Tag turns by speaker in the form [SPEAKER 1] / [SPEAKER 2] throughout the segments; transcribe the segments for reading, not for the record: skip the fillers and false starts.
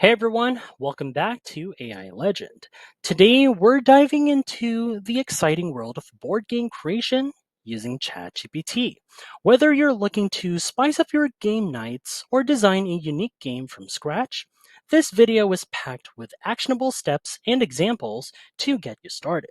[SPEAKER 1] Hey everyone, welcome back to AI Legend. Today we're diving into the exciting world of board game creation using ChatGPT. Whether you're looking to spice up your game nights or design a unique game from scratch, this video is packed with actionable steps and examples to get you started.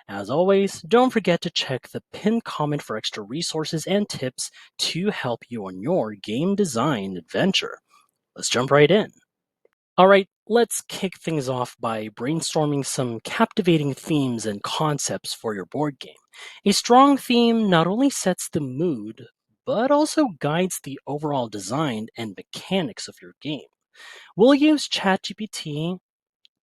[SPEAKER 1] As always, don't forget to check the pinned comment for extra resources and tips to help you on your game design adventure. Let's jump right in. All right, let's kick things off by brainstorming some captivating themes and concepts for your board game. A strong theme not only sets the mood, but also guides the overall design and mechanics of your game. We'll use ChatGPT,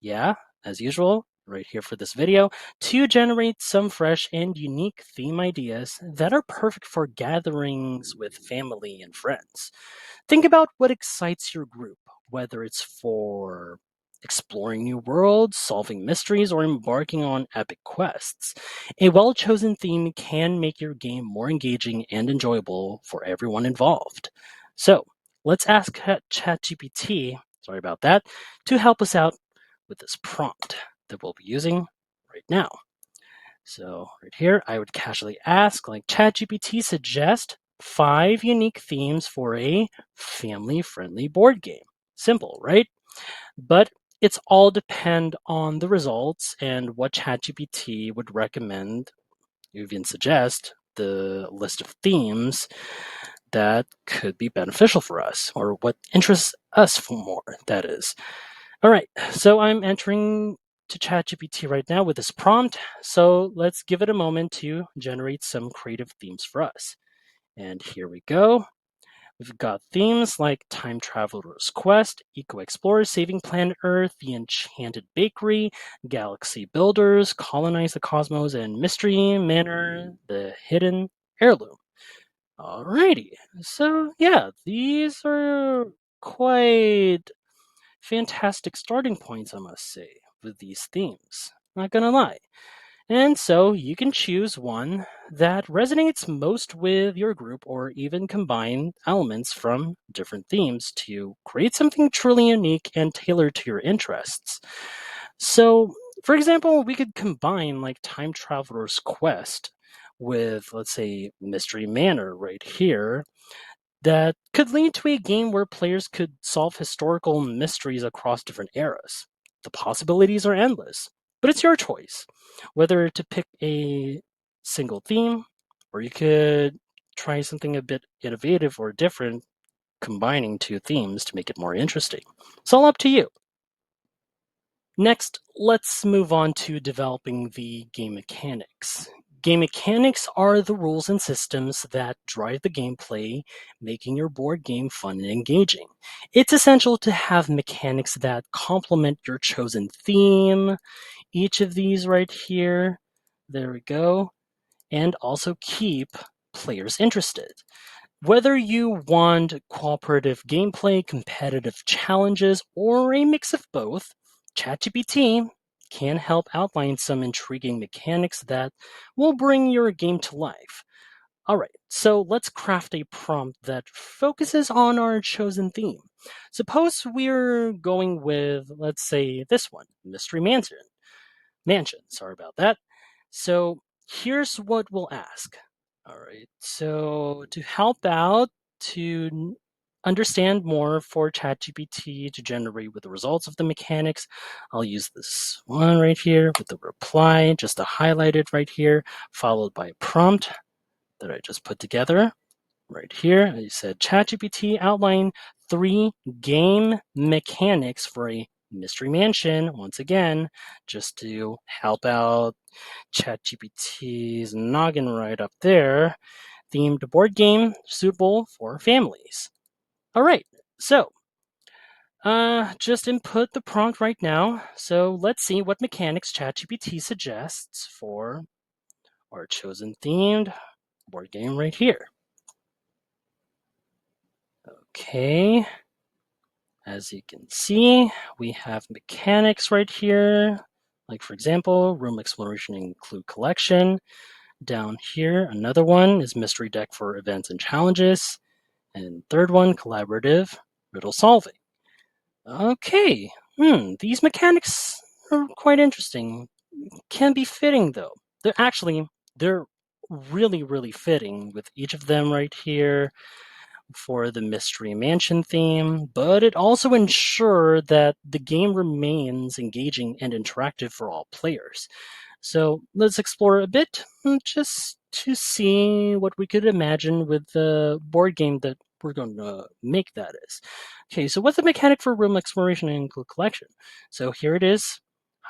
[SPEAKER 1] yeah, as usual, right here for this video, to generate some fresh and unique theme ideas that are perfect for gatherings with family and friends. Think about what excites your group, whether it's for exploring new worlds, solving mysteries, or embarking on epic quests. A well chosen theme can make your game more engaging and enjoyable for everyone involved. So, let's ask ChatGPT, sorry about that, to help us out with this prompt that we'll be using right now. So right here, I would casually ask, like ChatGPT suggest 5 unique themes for a family-friendly board game. Simple, right? But it's all depend on the results and what ChatGPT would recommend, even suggest the list of themes that could be beneficial for us or what interests us for more, that is. All right, so I'm entering to ChatGPT right now with this prompt. So let's give it a moment to generate some creative themes for us. And here we go. We've got themes like Time Traveler's Quest, Eco Explorers Saving Planet Earth, The Enchanted Bakery, Galaxy Builders, Colonize the Cosmos, and Mystery Manor, The Hidden Heirloom. Alrighty, so yeah, these are quite fantastic starting points, I must say, with these themes. Not gonna lie. And so you can choose one that resonates most with your group or even combine elements from different themes to create something truly unique and tailored to your interests. So, for example, we could combine like Time Traveler's Quest with, let's say, Mystery Manor right here that could lead to a game where players could solve historical mysteries across different eras. The possibilities are endless, but it's your choice whether to pick a single theme or you could try something a bit innovative or different, combining 2 themes to make it more interesting. It's all up to you. Next, let's move on to developing the game mechanics. Game mechanics are the rules and systems that drive the gameplay, making your board game fun and engaging. It's essential to have mechanics that complement your chosen theme, each of these right here, there we go, and also keep players interested. Whether you want cooperative gameplay, competitive challenges, or a mix of both, ChatGPT can help outline some intriguing mechanics that will bring your game to life. All right, so let's craft a prompt that focuses on our chosen theme. Suppose we're going with, let's say, this one, Mystery Mansion. Sorry about that. So here's what we'll ask. All right. So to help out, to understand more for ChatGPT to generate with the results of the mechanics, I'll use this one right here with the reply, just to highlight it right here, followed by a prompt that I just put together right here. I said ChatGPT outline 3 game mechanics for a Mystery Mansion. Once again, just to help out ChatGPT's noggin right up there. Themed board game suitable for families. All right, so just input the prompt right now. So let's see what mechanics ChatGPT suggests for our chosen themed board game right here. Okay, as you can see, we have mechanics right here. Like for example, room exploration and clue collection. Down here, another one is mystery deck for events and challenges. And third one, collaborative riddle solving. Okay. These mechanics are quite interesting. Can be fitting though. They're really, really fitting with each of them right here for the Mystery Mansion theme, but it also ensures that the game remains engaging and interactive for all players. So let's explore a bit just to see what we could imagine with the board game that we're going to make that is. Okay, so what's the mechanic for room exploration and collection? So here it is,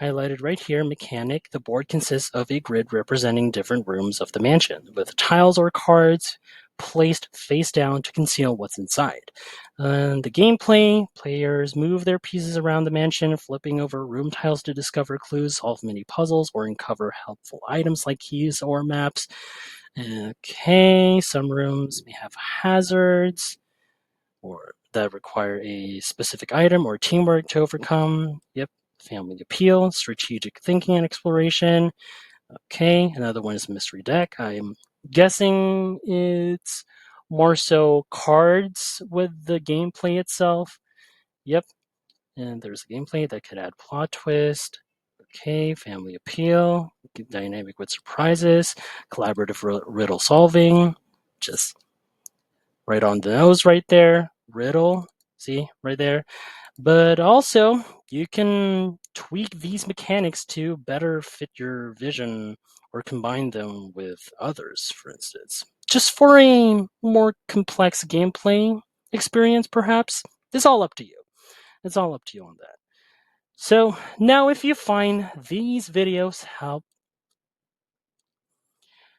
[SPEAKER 1] highlighted right here, mechanic. The board consists of a grid representing different rooms of the mansion, with tiles or cards placed face down to conceal what's inside. The gameplay, players move their pieces around the mansion, flipping over room tiles to discover clues, solve mini puzzles, or uncover helpful items like keys or maps. Okay, some rooms may have hazards or that require a specific item or teamwork to overcome. Yep, family appeal, strategic thinking and exploration. Okay, another one is mystery deck. I'm guessing it's more so cards with the gameplay itself. Yep, and there's a gameplay that could add plot twist. Okay, family appeal, dynamic with surprises, collaborative riddle solving. Just right on the nose, right there. Riddle, see right there. But also, you can tweak these mechanics to better fit your vision or combine them with others, for instance. Just for a more complex gameplay experience, perhaps. It's all up to you. It's all up to you on that. So, now if you find these videos help,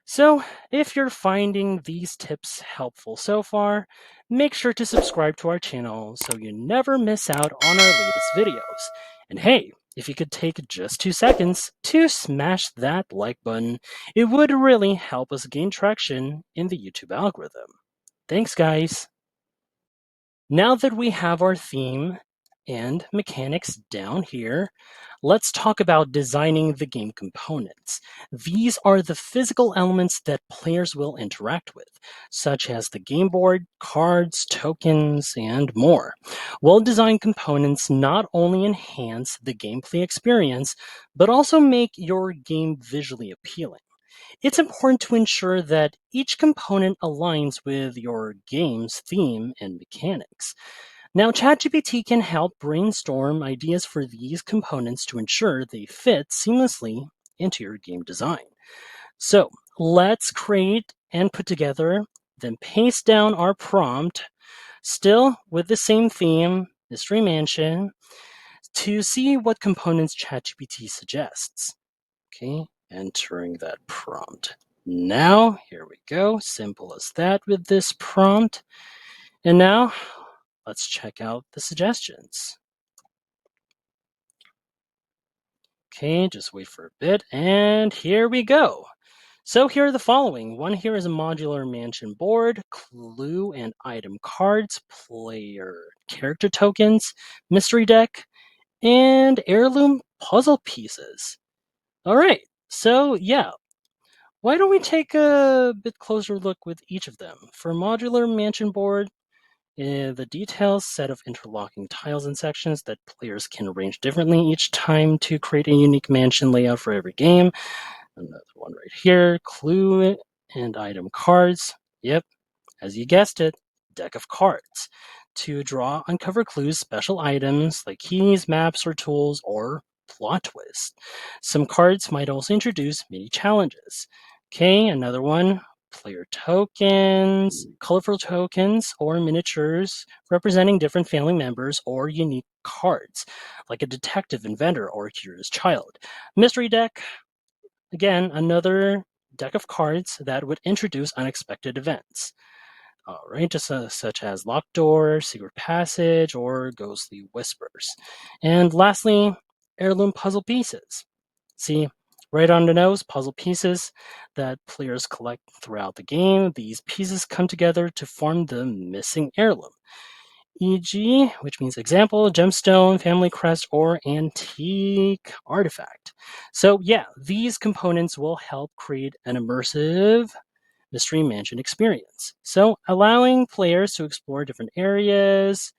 [SPEAKER 1] so if you're finding these tips helpful so far, make sure to subscribe to our channel so you never miss out on our latest videos. And hey, if you could take just 2 seconds to smash that like button, it would really help us gain traction in the YouTube algorithm. Thanks, guys. Now that we have our theme and mechanics down here, let's talk about designing the game components. These are the physical elements that players will interact with, such as the game board, cards, tokens, and more. Well-designed components not only enhance the gameplay experience, but also make your game visually appealing. It's important to ensure that each component aligns with your game's theme and mechanics. Now, ChatGPT can help brainstorm ideas for these components to ensure they fit seamlessly into your game design. So, let's create and put together, then paste down our prompt, still with the same theme, Mystery Mansion, to see what components ChatGPT suggests. Okay, entering that prompt. Now, here we go. Simple as that with this prompt. And now, let's check out the suggestions. Okay, just wait for a bit, and here we go. So here are the following. One here is a modular mansion board, clue and item cards, player character tokens, mystery deck, and heirloom puzzle pieces. All right, so yeah, why don't we take a bit closer look with each of them? For modular mansion board, the details set of interlocking tiles and sections that players can arrange differently each time to create a unique mansion layout for every game. Another one right here, clue and item cards. Yep, as you guessed it, deck of cards. To draw, uncover clues, special items like keys, maps, or tools, or plot twists. Some cards might also introduce mini challenges. Okay, another one, player tokens, colorful tokens, or miniatures representing different family members or unique cards, like a detective, inventor, or curious child. Mystery deck, again, another deck of cards that would introduce unexpected events. All right, just such as locked doors, secret passage, or ghostly whispers. And lastly, heirloom puzzle pieces. See, right on the nose, puzzle pieces that players collect throughout the game. These pieces come together to form the missing heirloom, e.g., which means example, gemstone, family crest, or antique artifact. So, yeah, these components will help create an immersive Mystery Mansion experience. So, allowing players to explore different areas,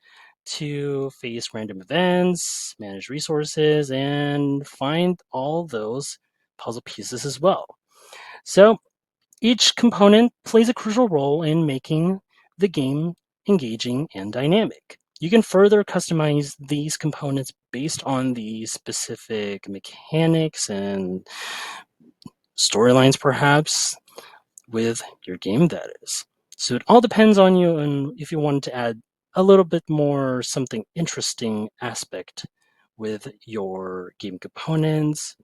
[SPEAKER 1] to face random events, manage resources, and find all those puzzle pieces as well. So each component plays a crucial role in making the game engaging and dynamic. You can further customize these components based on the specific mechanics and storylines, perhaps, with your game, that is. So it all depends on you and if you want to add a little bit more something interesting aspect with your game components.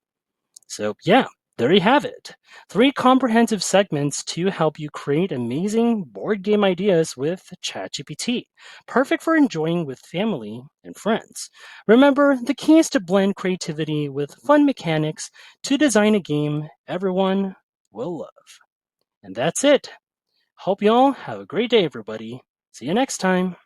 [SPEAKER 1] So yeah, there you have it. Three comprehensive segments to help you create amazing board game ideas with ChatGPT. Perfect for enjoying with family and friends. Remember, the key is to blend creativity with fun mechanics to design a game everyone will love. And that's it. Hope y'all have a great day, everybody. See you next time.